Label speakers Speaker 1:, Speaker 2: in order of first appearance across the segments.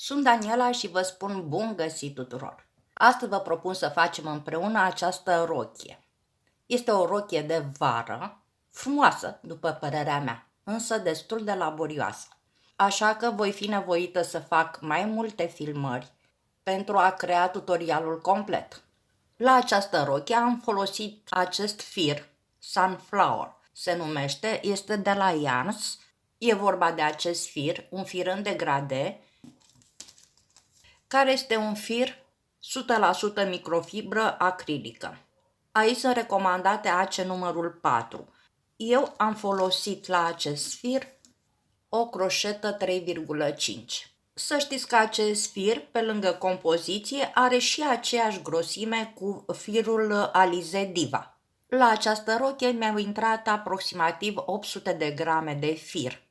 Speaker 1: Sunt Daniela și vă spun bun găsit tuturor! Astăzi vă propun să facem împreună această rochie. Este o rochie de vară, frumoasă după părerea mea, însă destul de laborioasă. Așa că voi fi nevoită să fac mai multe filmări pentru a crea tutorialul complet. La această rochie am folosit acest fir, Sunflower se numește, este de la Yarns. E vorba de acest fir, un fir în degrade, care este un fir 100% microfibră acrilică. Aici sunt recomandate AC numărul 4. Eu am folosit la acest fir o croșetă 3,5. Să știți că acest fir, pe lângă compoziție, are și aceeași grosime cu firul Alize Diva. La această rochie mi-au intrat aproximativ 800 de grame de fir.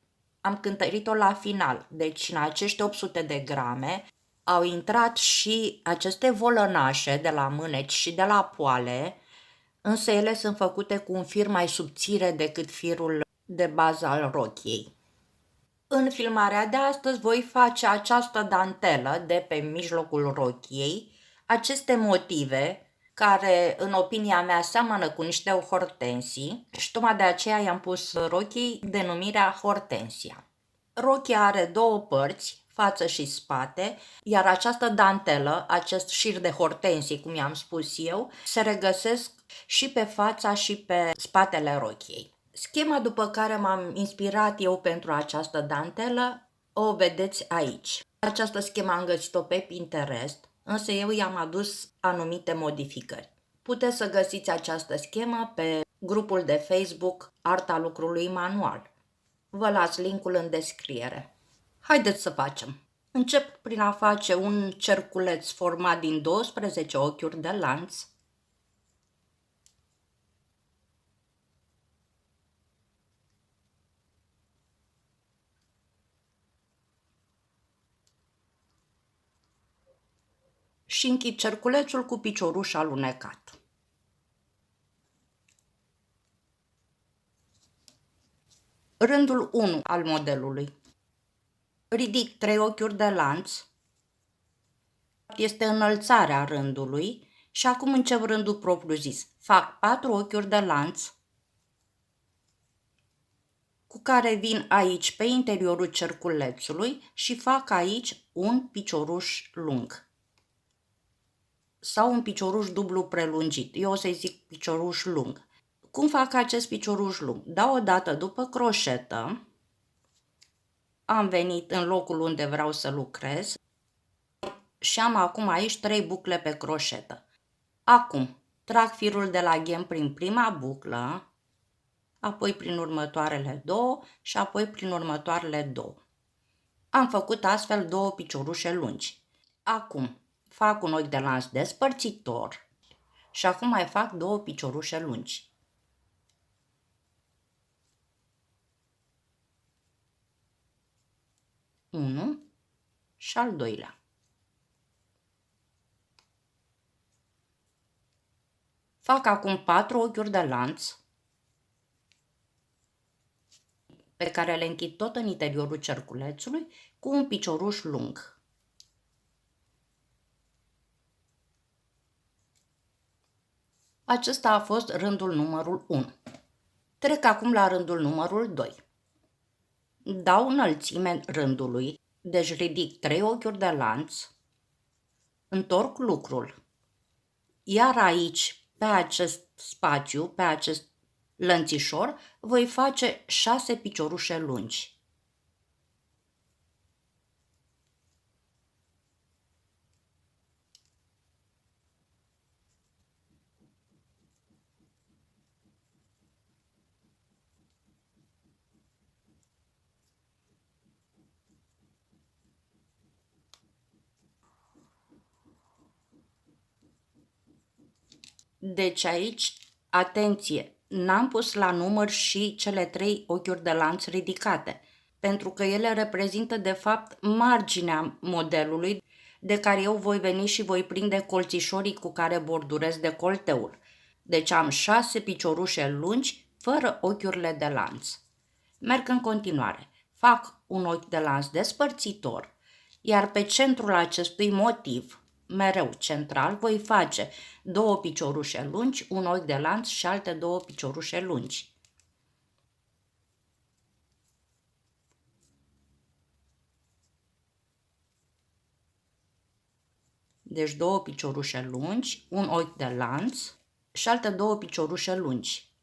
Speaker 1: Am cântărit-o la final, deci în acești 800 de grame au intrat și aceste volănașe de la mâneci și de la poale, însă ele sunt făcute cu un fir mai subțire decât firul de bază al rochiei. În filmarea de astăzi voi face această dantelă de pe mijlocul rochiei, aceste motive care, în opinia mea, seamănă cu niște hortensii și tocmai de aceea i-am pus rochiei denumirea Hortensia. Rochia are două părți, față și spate, iar această dantelă, acest șir de hortensii, cum i-am spus eu, se regăsesc și pe fața și pe spatele rochiei. Schema după care m-am inspirat eu pentru această dantelă o vedeți aici. Această schemă am găsit-o pe Pinterest, însă eu i-am adus anumite modificări. Puteți să găsiți această schemă pe grupul de Facebook Arta lucrului manual. Vă las linkul în descriere. Haideți să facem! Încep prin a face un cerculeț format din 12 ochiuri de lanț. Și închid cerculețul cu picioruș alunecat. Rândul 1 al modelului. Ridic 3 ochiuri de lanț. Este înălțarea rândului și acum încep rândul propriu-zis. Fac 4 ochiuri de lanț cu care vin aici pe interiorul cerculețului și fac aici un picioruș lung sau un picioruș dublu prelungit. Eu o să-i zic picioruș lung. Cum fac acest picioruș lung? Dau o dată după croșetă, am venit în locul unde vreau să lucrez și am acum aici 3 bucle pe croșetă. Acum trag firul de la ghem prin prima buclă, apoi prin următoarele 2 și apoi prin următoarele 2. Am făcut astfel 2 piciorușe lungi. Acum fac un ochi de lanț despărțitor și acum mai fac 2 piciorușe lungi. Unu și al doilea. Fac acum 4 ochiuri de lanț pe care le închid tot în interiorul cerculețului cu un picioruș lung. Acesta a fost rândul numărul 1. Trec acum la rândul numărul 2. Dau înălțime rândului, deci ridic 3 ochiuri de lanț, întorc lucrul, iar aici, pe acest spațiu, pe acest lănțișor, voi face 6 piciorușe lungi. Deci aici, atenție, n-am pus la număr și cele 3 ochiuri de lanț ridicate, pentru că ele reprezintă de fapt marginea modelului de care eu voi veni și voi prinde colțișorii cu care bordurez decolteul. Deci am 6 piciorușe lungi fără ochiurile de lanț. Merg în continuare. Fac un ochi de lanț despărțitor, Iar pe centrul acestui motiv, mereu central, voi face 2 piciorușe lungi, un ochi de lanț și alte 2 piciorușe lungi. Deci 2 piciorușe lungi, un ochi de lanț și alte 2 piciorușe lungi.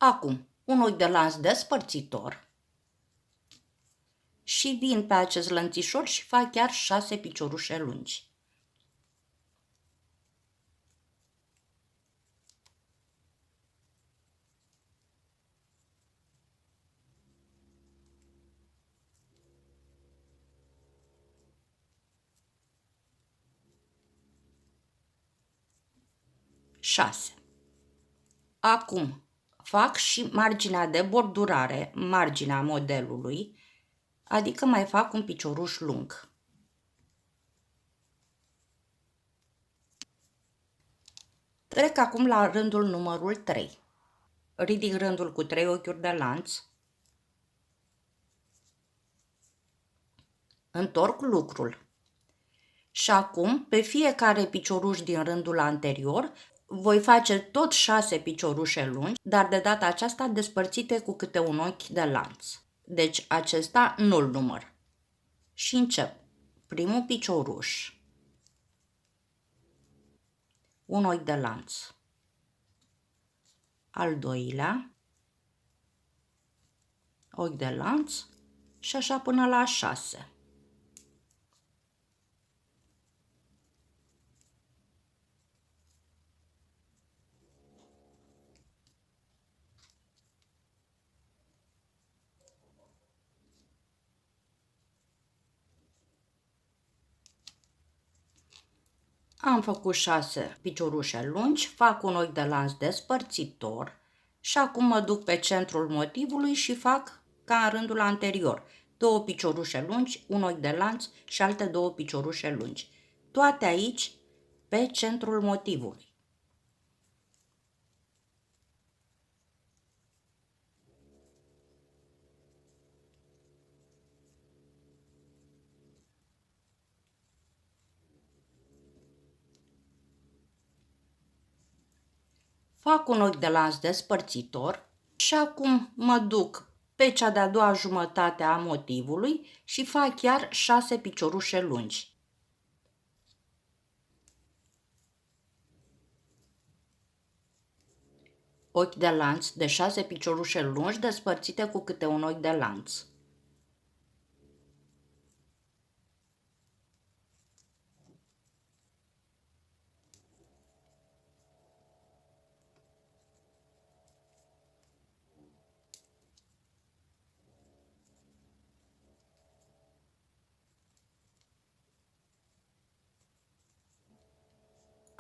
Speaker 1: Acum, un ochi de lanț despărțitor și vin pe acest lănțișor și fac chiar 6 piciorușe lungi. Șase. Acum fac și marginea de bordurare, marginea modelului, adică mai fac un picioruș lung. Trec acum la rândul numărul 3. Ridic rândul cu 3 ochiuri de lanț, întorc lucrul și acum pe fiecare picioruș din rândul anterior voi face tot 6 piciorușe lungi, dar de data aceasta despărțite cu câte un ochi de lanț. Deci acesta nu-l număr. Și încep. Primul picioruș, un ochi de lanț. Al doilea, ochi de lanț și așa până la 6. Am făcut 6 piciorușe lungi, fac un ochi de lanț despărțitor și acum mă duc pe centrul motivului și fac ca în rândul anterior. 2 piciorușe lungi, un ochi de lanț și alte 2 piciorușe lungi. Toate aici pe centrul motivului. Fac un ochi de lanț despărțitor și acum mă duc pe cea de-a doua jumătate a motivului și fac chiar 6 piciorușe lungi. Ochi de lanț de 6 piciorușe lungi despărțite cu câte un ochi de lanț.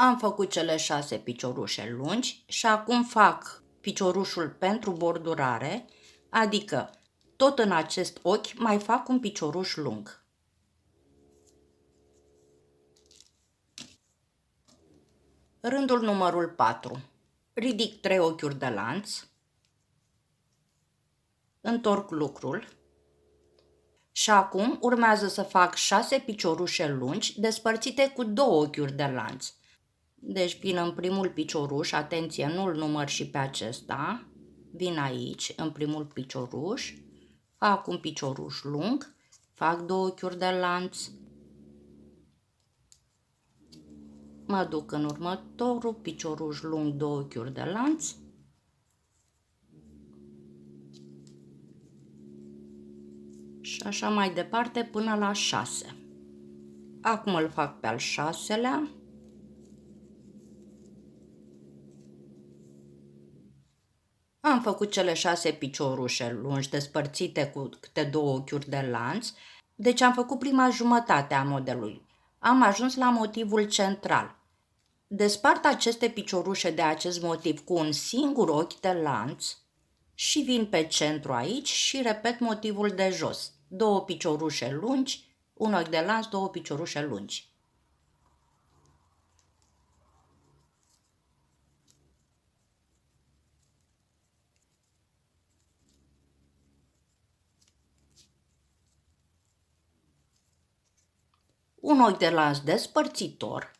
Speaker 1: Am făcut cele 6 piciorușe lungi și acum fac piciorușul pentru bordurare, adică tot în acest ochi mai fac un picioruș lung. Rândul numărul 4. Ridic 3 ochiuri de lanț, întorc lucrul și acum urmează să fac 6 piciorușe lungi despărțite cu 2 ochiuri de lanț. Deci vin în primul picioruș, atenție, nu-l număr și pe acesta, vin aici, în primul picioruș, fac un picioruș lung, fac 2 ochiuri de lanț, mă duc în următorul picioruș lung, 2 ochiuri de lanț, și așa mai departe până la 6. Acum îl fac pe al 6-lea. Am făcut cele 6 piciorușe lungi despărțite cu câte 2 ochiuri de lanț, deci am făcut prima jumătate a modelului. Am ajuns la motivul central. Despart aceste piciorușe de acest motiv cu un singur ochi de lanț și vin pe centru aici și repet motivul de jos. 2 piciorușe lungi, un ochi de lanț, 2 piciorușe lungi. un ochi de lanț despărțitor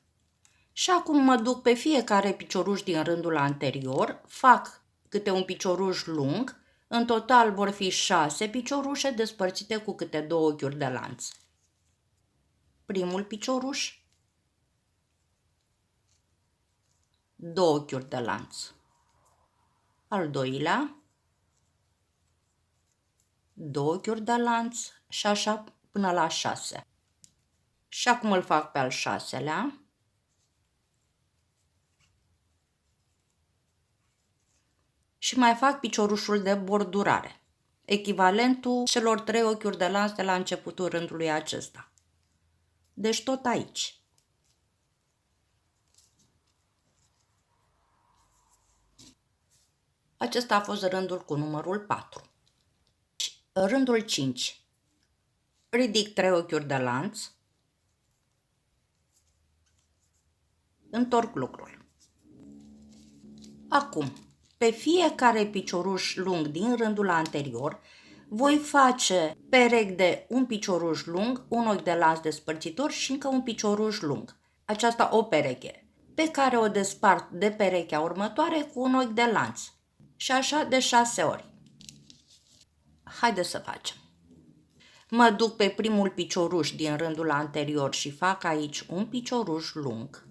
Speaker 1: și acum mă duc pe fiecare picioruș din rândul anterior, fac câte un picioruș lung, în total vor fi 6 piciorușe despărțite cu câte 2 ochiuri de lanț. Primul picioruș, 2 ochiuri de lanț. Al doilea, 2 ochiuri de lanț și așa până la 6. Și acum îl fac pe al 6-lea. Și mai fac piciorușul de bordurare, echivalentul celor 3 ochiuri de lanț de la începutul rândului acesta. Deci tot aici. Acesta a fost rândul cu numărul 4. Rândul 5. Ridic 3 ochiuri de lanț, întorc lucrul. Acum, pe fiecare picioruș lung din rândul anterior, voi face perechi de un picioruș lung, un ochi de lanț despărțitor și încă un picioruș lung. Aceasta o pereche, pe care o despart de perechea următoare cu un ochi de lanț. Și așa de 6 ori. Haideți să facem. Mă duc pe primul picioruș din rândul anterior și fac aici un picioruș lung,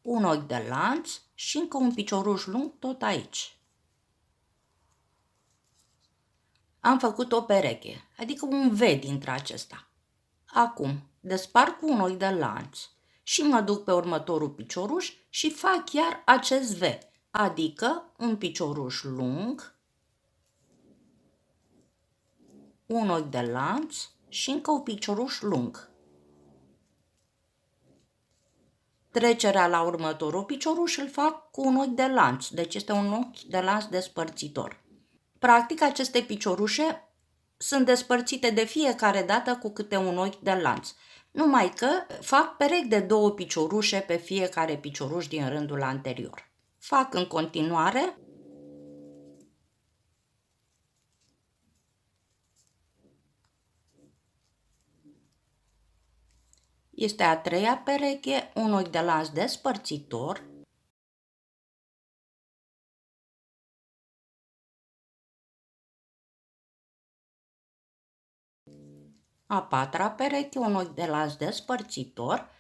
Speaker 1: un ochi de lanț și încă un picioruș lung tot aici. Am făcut o pereche, adică un V dintre acesta. Acum despart cu un ochi de lanț și mă duc pe următorul picioruș și fac chiar acest V, adică un picioruș lung, un ochi de lanț și încă un picioruș lung. Trecerea la următorul picioruș îl fac cu un ochi de lanț, deci este un ochi de lanț despărțitor. Practic, aceste piciorușe sunt despărțite de fiecare dată cu câte un ochi de lanț, numai că fac perechi de 2 piciorușe pe fiecare picioruș din rândul anterior. Fac în continuare. Este a 3-a pereche, un ochi de lanț despărțitor, a 4-a pereche, un ochi de lanț despărțitor,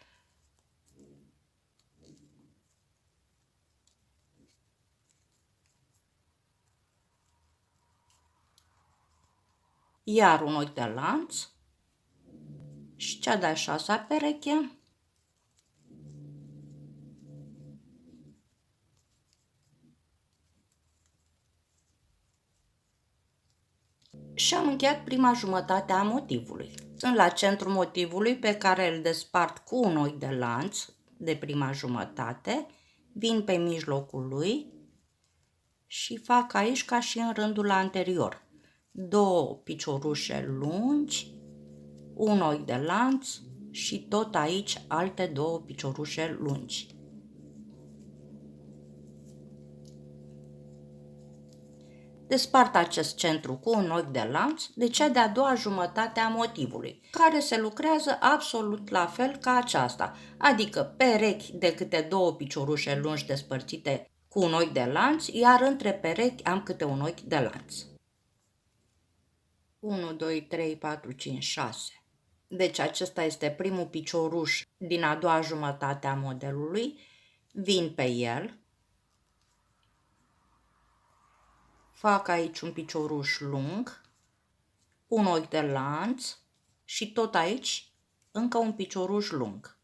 Speaker 1: iar un ochi de lanț și cea de-a 6-a pereche, și am încheiat prima jumătate a motivului. Sunt la centrul motivului pe care îl despart cu un ochi de lanț de prima jumătate, vin pe mijlocul lui și fac aici ca și în rândul anterior. 2 piciorușe lungi, un ochi de lanț și tot aici alte 2 piciorușe lungi. Despart acest centru cu un ochi de lanț de cea de-a doua jumătate a motivului, care se lucrează absolut la fel ca aceasta, adică perechi de câte 2 piciorușe lungi despărțite cu un ochi de lanț, iar între perechi am câte un ochi de lanț. 1, 2, 3, 4, 5, 6. Deci acesta este primul picioruș din a doua jumătate a modelului, vin pe el, fac aici un picioruș lung, un ochi de lanț și tot aici încă un picioruș lung.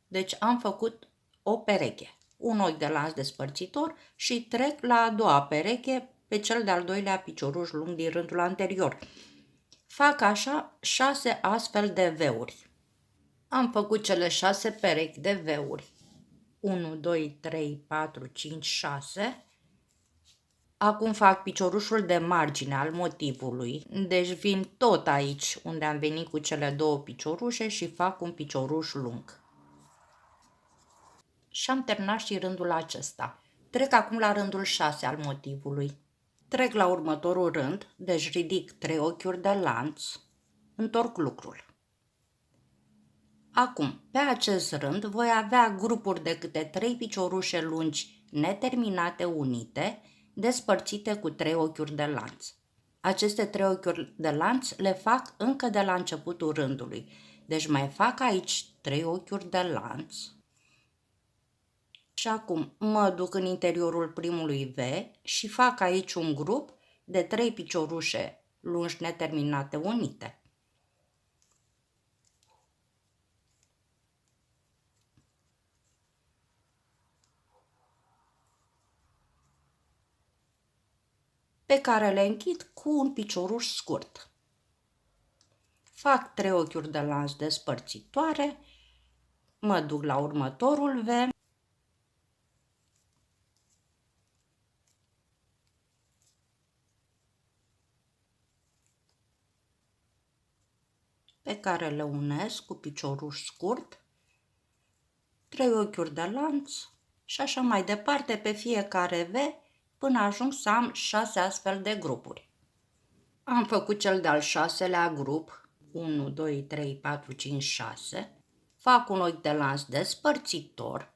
Speaker 1: Deci am făcut o pereche, un ochi de lanț despărțitor și trec la a doua pereche pe cel de-al doilea picioruș lung din rândul anterior. Fac așa 6 astfel de V-uri. Am făcut cele 6 perechi de V-uri. 1, 2, 3, 4, 5, 6. Acum fac piciorușul de margine al motivului, deci vin tot aici unde am venit cu cele 2 piciorușe și fac un picioruș lung. Și am terminat și rândul acesta. Trec acum la rândul 6 al motivului. Trec la următorul rând, deci ridic 3 ochiuri de lanț, întorc lucrul. Acum, pe acest rând, voi avea grupuri de câte 3 piciorușe lungi neterminate unite, despărțite cu 3 ochiuri de lanț. Aceste 3 ochiuri de lanț le fac încă de la începutul rândului. Deci mai fac aici 3 ochiuri de lanț și acum mă duc în interiorul primului V și fac aici un grup de 3 piciorușe lungi neterminate unite. Pe care le închid cu un picioruș scurt. Fac 3 ochiuri de lanț despărțitoare, mă duc la următorul V, pe care le unesc cu picioruș scurt, 3 ochiuri de lanț și așa mai departe pe fiecare V până ajung să am 6 astfel de grupuri. Am făcut cel de-al 6-lea grup, 1, 2, 3, 4, 5, 6, fac un ochi de lanț despărțitor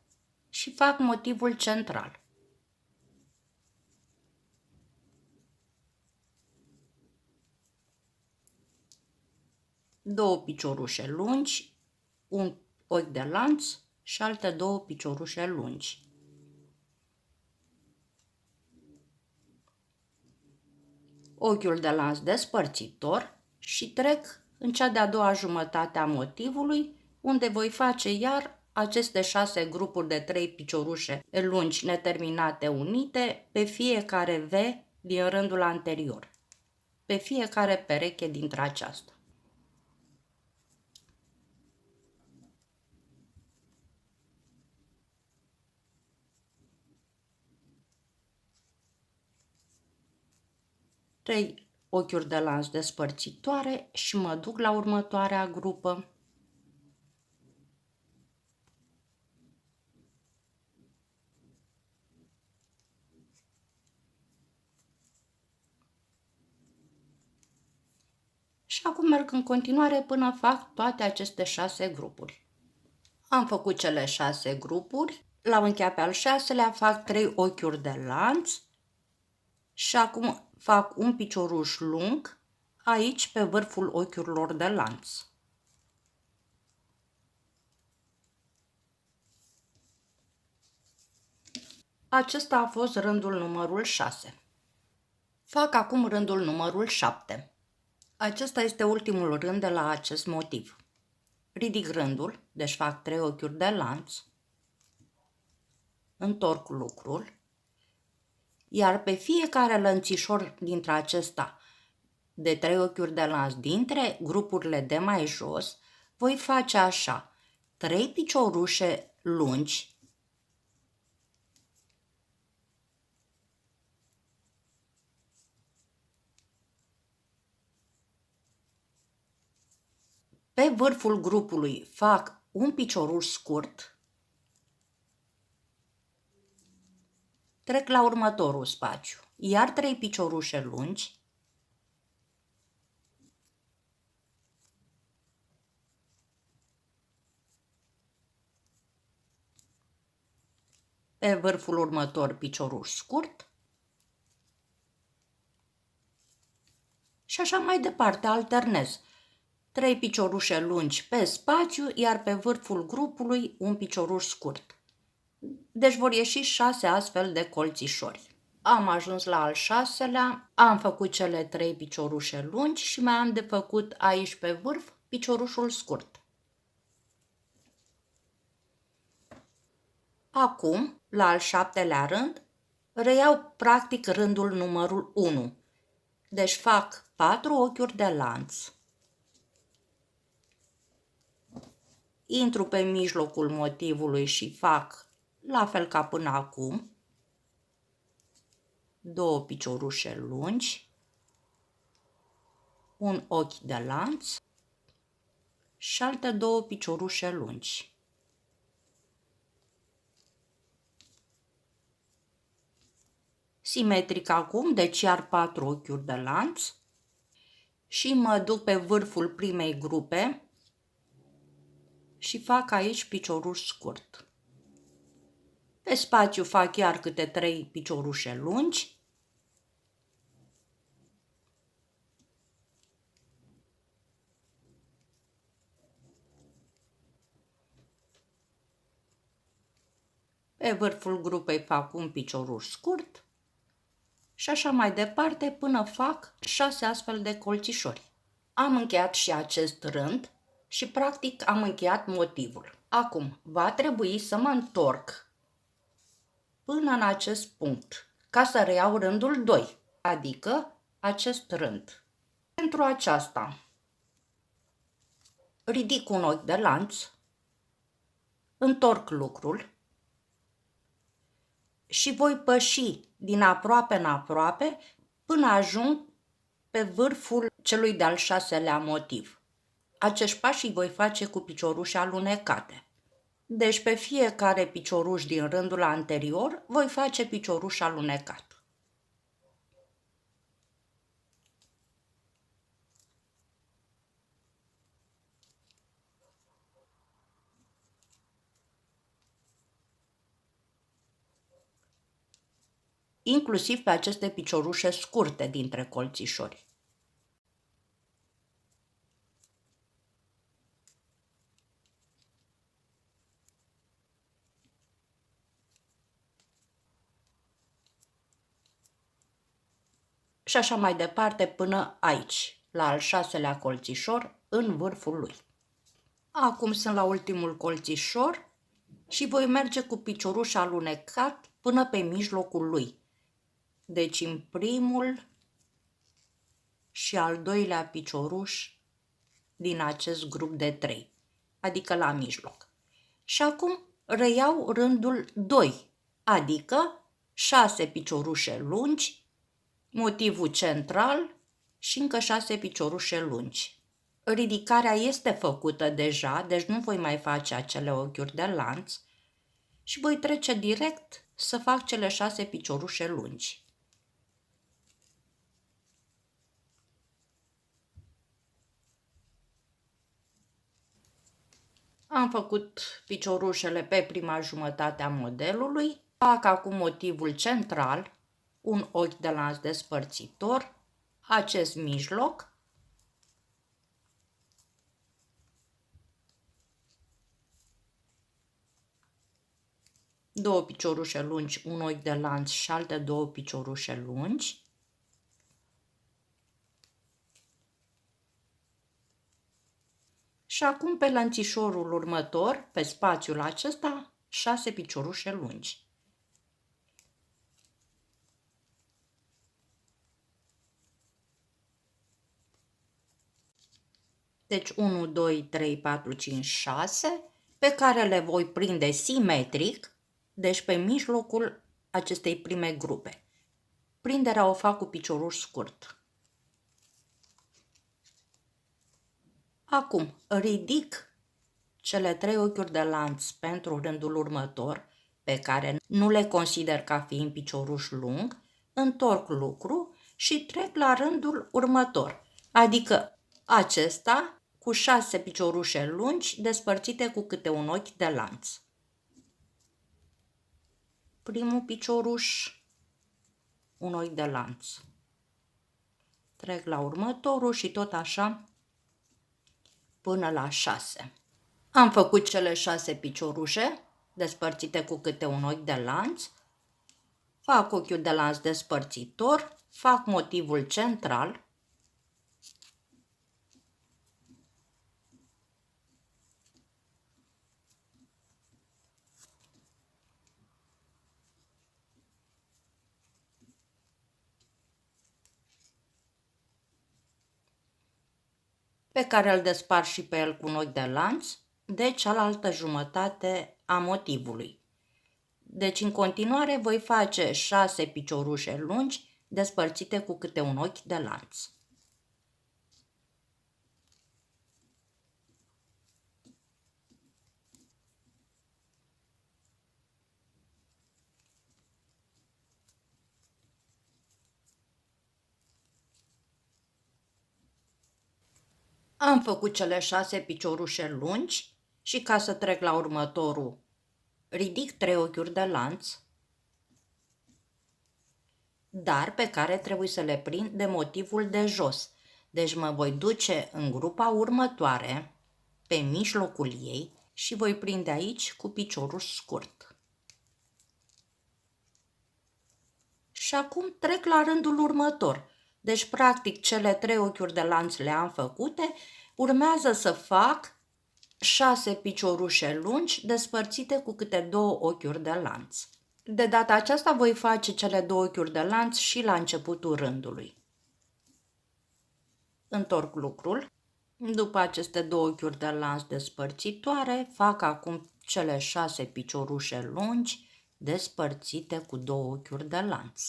Speaker 1: și fac motivul central. Două piciorușe lungi, un ochi de lanț și alte 2 piciorușe lungi. Ochiul de lanț despărțitor și trec în cea de-a doua jumătate a motivului, unde voi face iar aceste 6 grupuri de 3 piciorușe lungi neterminate unite pe fiecare V din rândul anterior, pe fiecare pereche dintre aceasta. Trei ochiuri de lanț despărțitoare și mă duc la următoarea grupă. Și acum merg în continuare până fac toate aceste 6 grupuri. Am făcut cele 6 grupuri, la încheia pe al 6-lea fac 3 ochiuri de lanț și acum fac un picioruș lung aici pe vârful ochiurilor de lanț. Acesta a fost rândul numărul 6. Fac acum rândul numărul 7. Acesta este ultimul rând de la acest motiv. Ridic rândul, deci fac 3 ochiuri de lanț, întorc lucrul, iar pe fiecare lănțișor dintre acesta de 3 ochiuri de lanț dintre grupurile de mai jos, voi face așa, 3 piciorușe lungi, pe vârful grupului fac un picioruș scurt, trec la următorul spațiu, iar 3 piciorușe lungi, pe vârful următor picioruș scurt și așa mai departe, alternez. 3 piciorușe lungi pe spațiu, iar pe vârful grupului un picioruș scurt. Deci vor ieși 6 astfel de colțișori. Am ajuns la al 6-lea, am făcut cele 3 piciorușe lungi și mai am de făcut aici pe vârf piciorușul scurt. Acum, la al 7-lea rând, reiau practic rândul numărul 1. Deci fac 4 ochiuri de lanț. Intru pe mijlocul motivului și fac la fel ca până acum 2 piciorușe lungi, un ochi de lanț și alte 2 piciorușe lungi. Simetric acum, deci iar 4 ochiuri de lanț și mă duc pe vârful primei grupe și fac aici picioruș scurt. Pe spațiu fac iar câte 3 piciorușe lungi. Pe vârful grupei fac un picioruș scurt și așa mai departe până fac 6 astfel de colțișori. Am încheiat și acest rând și practic am încheiat motivul. Acum va trebui să mă întorc până în acest punct ca să reiau rândul 2, adică acest rând. Pentru aceasta ridic un ochi de lanț, întorc lucrul și voi păși din aproape în aproape până ajung pe vârful celui de-al 6-lea motiv. Acești pași îi voi face cu piciorușe alunecate. Deci pe fiecare picioruș din rândul anterior voi face picioruș alunecat. Inclusiv pe aceste piciorușe scurte dintre colțișori. Și așa mai departe până aici, la al 6-lea colțișor, în vârful lui. Acum sunt la ultimul colțișor și voi merge cu picioruș alunecat până pe mijlocul lui. Deci în primul și al doilea picioruș din acest grup de 3, adică la mijloc. Și acum reiau rândul 2, adică 6 piciorușe lungi, motivul central și încă 6 piciorușe lungi. Ridicarea este făcută deja, deci nu voi mai face acele ochiuri de lanț și voi trece direct să fac cele 6 piciorușe lungi. Am făcut piciorușele pe prima jumătate a modelului, fac acum motivul central, un ochi de lanț despărțitor, acest mijloc, două piciorușe lungi, un ochi de lanț și alte două piciorușe lungi. Și acum pe lănțișorul următor, pe spațiul acesta, 6 piciorușe lungi. Deci 1, 2, 3, 4, 5, 6, pe care le voi prinde simetric, deci pe mijlocul acestei prime grupe. Prinderea o fac cu picioruș scurt. Acum ridic cele 3 ochiuri de lanț pentru rândul următor, pe care nu le consider ca fiind picioruș lung, întorc lucru și trec la rândul următor, adică acesta cu 6 piciorușe lungi despărțite cu câte un ochi de lanț. Primul picioruș, un ochi de lanț. Trec la următorul și tot așa până la 6. Am făcut cele 6 piciorușe despărțite cu câte un ochi de lanț, fac ochiul de lanț despărțitor, fac motivul central, pe care îl despart și pe el cu un ochi de lanț, de cealaltă jumătate a motivului. Deci în continuare voi face 6 piciorușe lungi despărțite cu câte un ochi de lanț. Am făcut cele 6 piciorușe lungi și ca să trec la următorul, ridic 3 ochiuri de lanț, dar pe care trebuie să le prind de motivul de jos. Deci mă voi duce în grupa următoare, pe mijlocul ei, și voi prinde aici cu piciorul scurt. Și acum trec la rândul următor. Deci, practic, cele 3 ochiuri de lanț le-am făcute, urmează să fac 6 piciorușe lungi despărțite cu câte 2 ochiuri de lanț. De data aceasta voi face cele 2 ochiuri de lanț și la începutul rândului. Întorc lucrul. După aceste 2 ochiuri de lanț despărțitoare, fac acum cele 6 piciorușe lungi despărțite cu 2 ochiuri de lanț.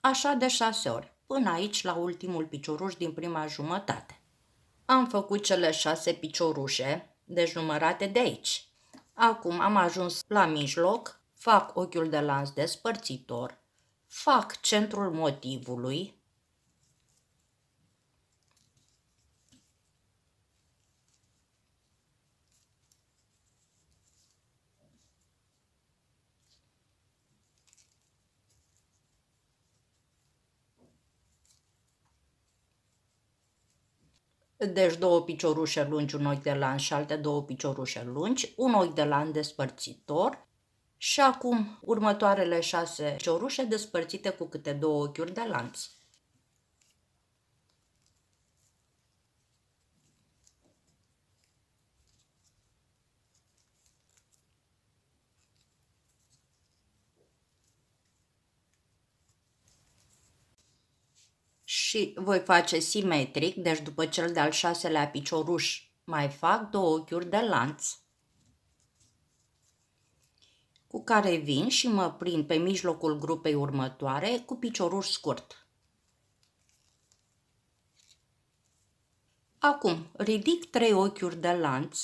Speaker 1: Așa de 6 ori, până aici la ultimul picioruș din prima jumătate. Am făcut cele 6 piciorușe, deci numărate de aici. Acum am ajuns la mijloc, fac ochiul de lanț despărțitor, fac centrul motivului, deci 2 piciorușe lungi, un ochi de lanț și alte 2 piciorușe lungi, un ochi de lanț despărțitor și acum următoarele 6 piciorușe despărțite cu câte 2 ochiuri de lanț. Și voi face simetric, deci după cel de-al 6-lea picioruș mai fac 2 ochiuri de lanț, cu care vin și mă prind pe mijlocul grupei următoare cu picioruș scurt. Acum ridic 3 ochiuri de lanț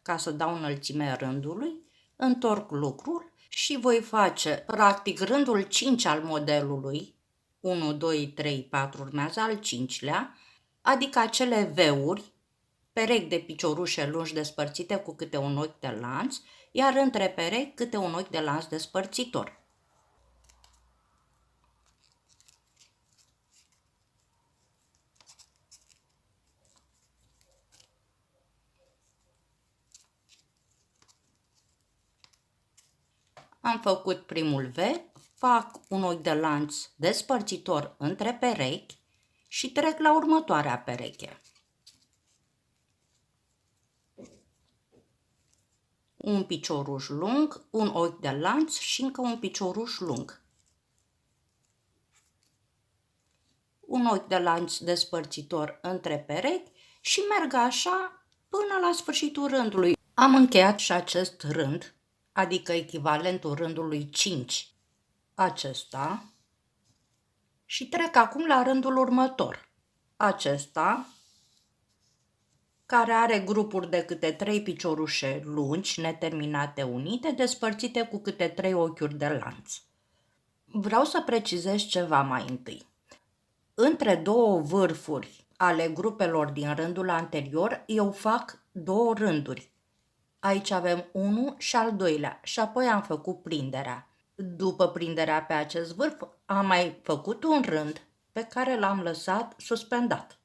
Speaker 1: ca să dau înălțimea rândului, întorc lucrul și voi face practic rândul 5 al modelului, 1, 2, 3, 4 urmează al 5-lea, adică acele V-uri, perechi de piciorușe lungi despărțite cu câte un ochi de lanț, iar între perechi câte un ochi de lanț despărțitor. Am făcut primul V, fac un ochi de lanț despărțitor între perechi și trec la următoarea pereche. Un picioruș lung, un ochi de lanț și încă un picioruș lung. Un ochi de lanț despărțitor între perechi și merg așa până la sfârșitul rândului. Am încheiat și acest rând, adică echivalentul rândului 5 acesta, și trec acum la rândul următor, acesta, care are grupuri de câte 3 piciorușe lungi, neterminate unite, despărțite cu câte 3 ochiuri de lanț. Vreau să precizez ceva mai întâi. Între 2 vârfuri ale grupelor din rândul anterior, eu fac 2 rânduri. Aici avem 1 și al doilea și apoi am făcut prinderea. După prinderea pe acest vârf am mai făcut un rând pe care l-am lăsat suspendat.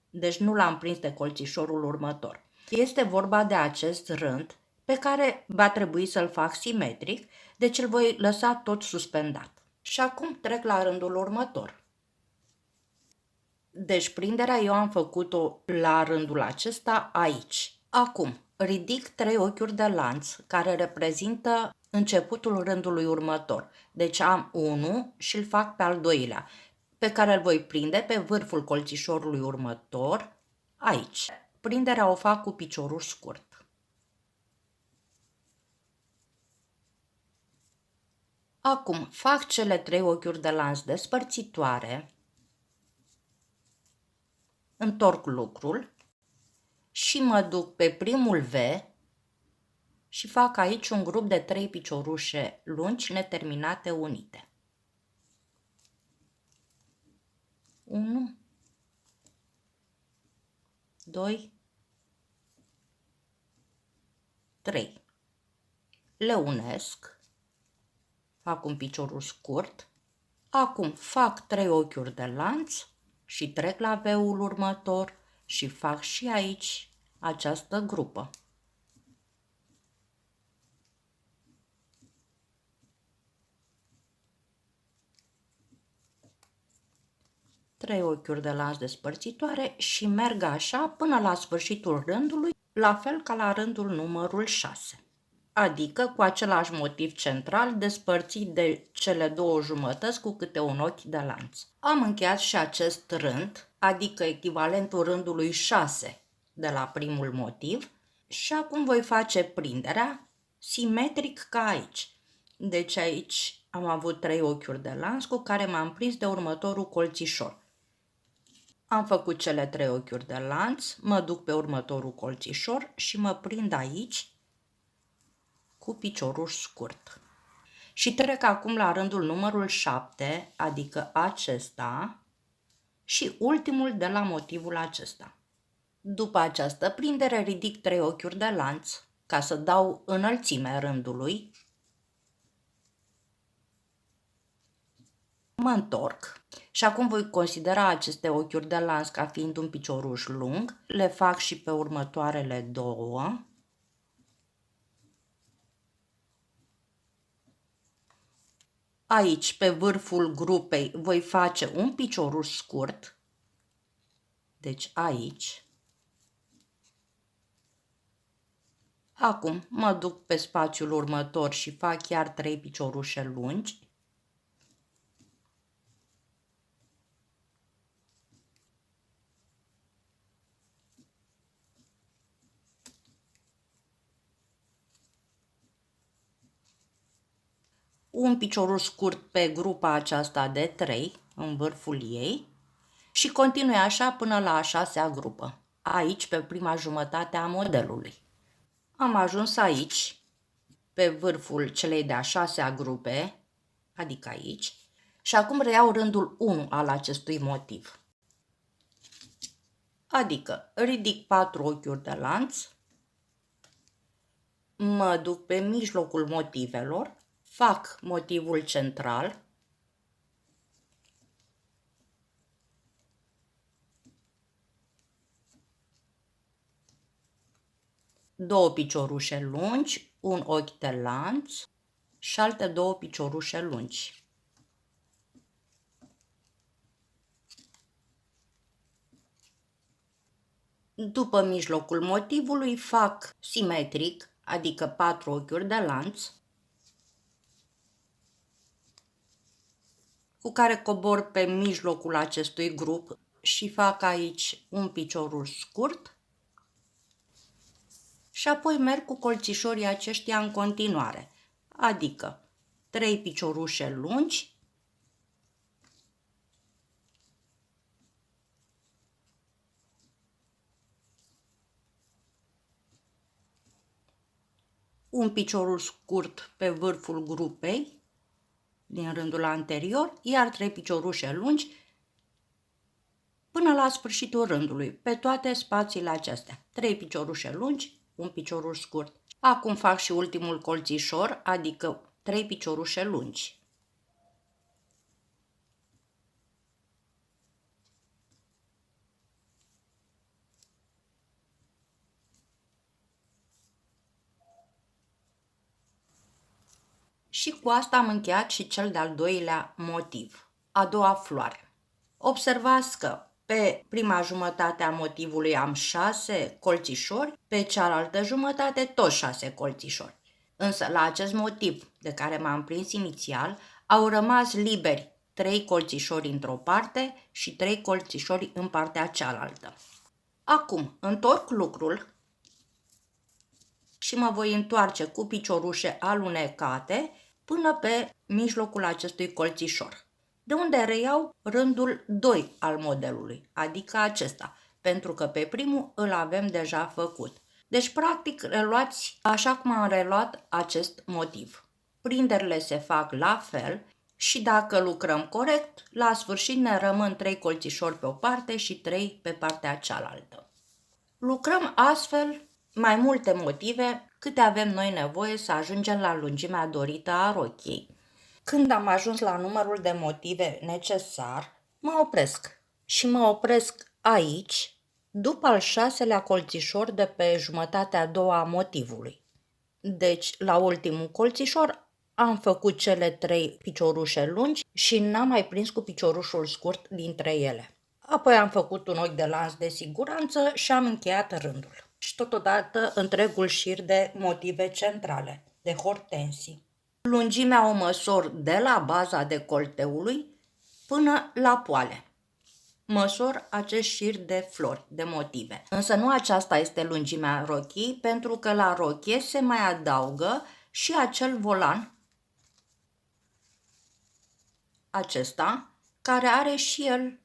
Speaker 1: Deci nu l-am prins de colțișorul următor. Este vorba de acest rând pe care va trebui să-l fac simetric, deci îl voi lăsa tot suspendat. Și acum trec la rândul următor. Deci prinderea eu am făcut-o la rândul acesta aici. Acum ridic 3 ochiuri de lanț care reprezintă începutul rândului următor. Deci am 1 și îl fac pe al doilea, pe care îl voi prinde pe vârful colțișorului următor, aici. Prinderea o fac cu piciorul scurt. Acum fac cele 3 ochiuri de lanț despărțitoare, întorc lucrul și mă duc pe primul V și fac aici un grup de 3 piciorușe lungi neterminate unite. 1, 2, 3. Le unesc, fac un piciorul scurt, acum fac 3 ochiuri de lanț și trec la V-ul următor și fac și aici această grupă. Trei ochiuri de lanț despărțitoare și merg așa până la sfârșitul rândului, la fel ca la rândul numărul 6. Adică cu același motiv central despărțit de cele două jumătăți cu câte un ochi de lanț. Am încheiat și acest rând, adică echivalentul rândului 6 de la primul motiv și acum voi face prinderea simetric ca aici. Deci aici am avut 3 ochiuri de lanț cu care m-am prins de următorul colțișor. Am făcut cele 3 ochiuri de lanț, mă duc pe următorul colțișor și mă prind aici cu piciorul scurt. Și trec acum la rândul numărul 7, adică acesta, și ultimul de la motivul acesta. După această prindere ridic 3 ochiuri de lanț ca să dau înălțime rândului. Mă întorc și acum voi considera aceste ochiuri de lanț ca fiind un picioruș lung. Le fac și pe următoarele două. Aici, pe vârful grupei, voi face un picioruș scurt. Deci aici. Acum mă duc pe spațiul următor și fac chiar 3 piciorușe lungi. Un picioruș scurt pe grupa aceasta de 3 în vârful ei și continui așa până la a 6-a grupă, aici pe prima jumătate a modelului. Am ajuns aici, pe vârful celei de-a 6-a grupe, adică aici, și acum reiau rândul 1 al acestui motiv. Adică ridic 4 ochiuri de lanț, mă duc pe mijlocul motivelor, fac motivul central, două piciorușe lungi, un ochi de lanț și alte două piciorușe lungi. După mijlocul motivului fac simetric, adică 4 ochiuri de lanț, cu care cobor pe mijlocul acestui grup și fac aici un picioruș scurt și apoi merg cu colțișorii aceștia în continuare, adică 3 piciorușe lungi, un picioruș scurt pe vârful grupei din rândul anterior, iar 3 piciorușe lungi până la sfârșitul rândului, pe toate spațiile acestea. 3 piciorușe lungi, un picioruș scurt. Acum fac și ultimul colțișor, adică 3 piciorușe lungi. Și cu asta am încheiat și cel de-al doilea motiv, a doua floare. Observați că pe prima jumătate a motivului am 6 colțișori, pe cealaltă jumătate tot 6 colțișori. Însă la acest motiv de care m-am prins inițial, au rămas liberi 3 colțișori într-o parte și 3 colțișori în partea cealaltă. Acum întorc lucrul și mă voi întoarce cu piciorușe alunecate până pe mijlocul acestui colțișor, de unde reiau rândul 2 al modelului, adică acesta, pentru că pe primul îl avem deja făcut. Deci, practic, reluați așa cum am reluat acest motiv. Prinderile se fac la fel Și dacă lucrăm corect, la sfârșit ne rămân 3 colțișori pe o parte și 3 pe partea cealaltă. Lucrăm astfel mai multe motive câte avem noi nevoie să ajungem la lungimea dorită a rochiei. Când am ajuns la numărul de motive necesar, mă opresc. Și mă opresc aici, după al 6-lea colțișor de pe jumătatea a doua a motivului. Deci, la ultimul colțișor am făcut cele 3 piciorușe lungi și n-am mai prins cu piciorușul scurt dintre ele. Apoi am făcut un ochi de lans de siguranță și am încheiat rândul. Și totodată întregul șir de motive centrale, de hortensii. Lungimea o măsor de la baza decolteului până la poale. Măsor acest șir de flori, de motive. Însă nu aceasta este lungimea rochiei, pentru că la rochie se mai adaugă și acel volan, acesta, care are și el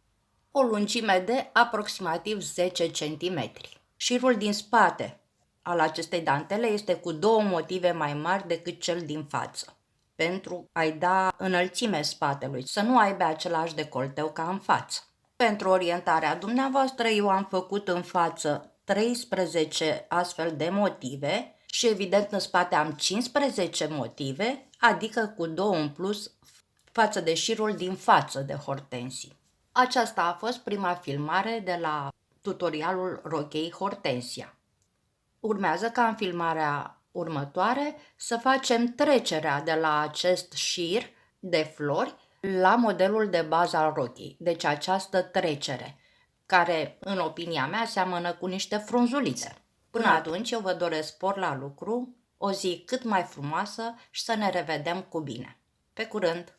Speaker 1: o lungime de aproximativ 10 cm. Șirul din spate al acestei dantele este cu 2 motive mai mari decât cel din față, pentru a-i da înălțime spatelui, să nu aibă același decolteu ca în față. Pentru orientarea dumneavoastră, eu am făcut în față 13 astfel de motive și evident în spate am 15 motive, adică cu 2 în plus față de șirul din față de hortensii. Aceasta a fost prima filmare de la tutorialul rochiei Hortensia. Urmează ca în filmarea următoare să facem trecerea de la acest șir de flori la modelul de bază al rochiei. Deci această trecere, care în opinia mea seamănă cu niște frunzulițe. Până atunci eu vă doresc spor la lucru, o zi cât mai frumoasă și să ne revedem cu bine. Pe curând!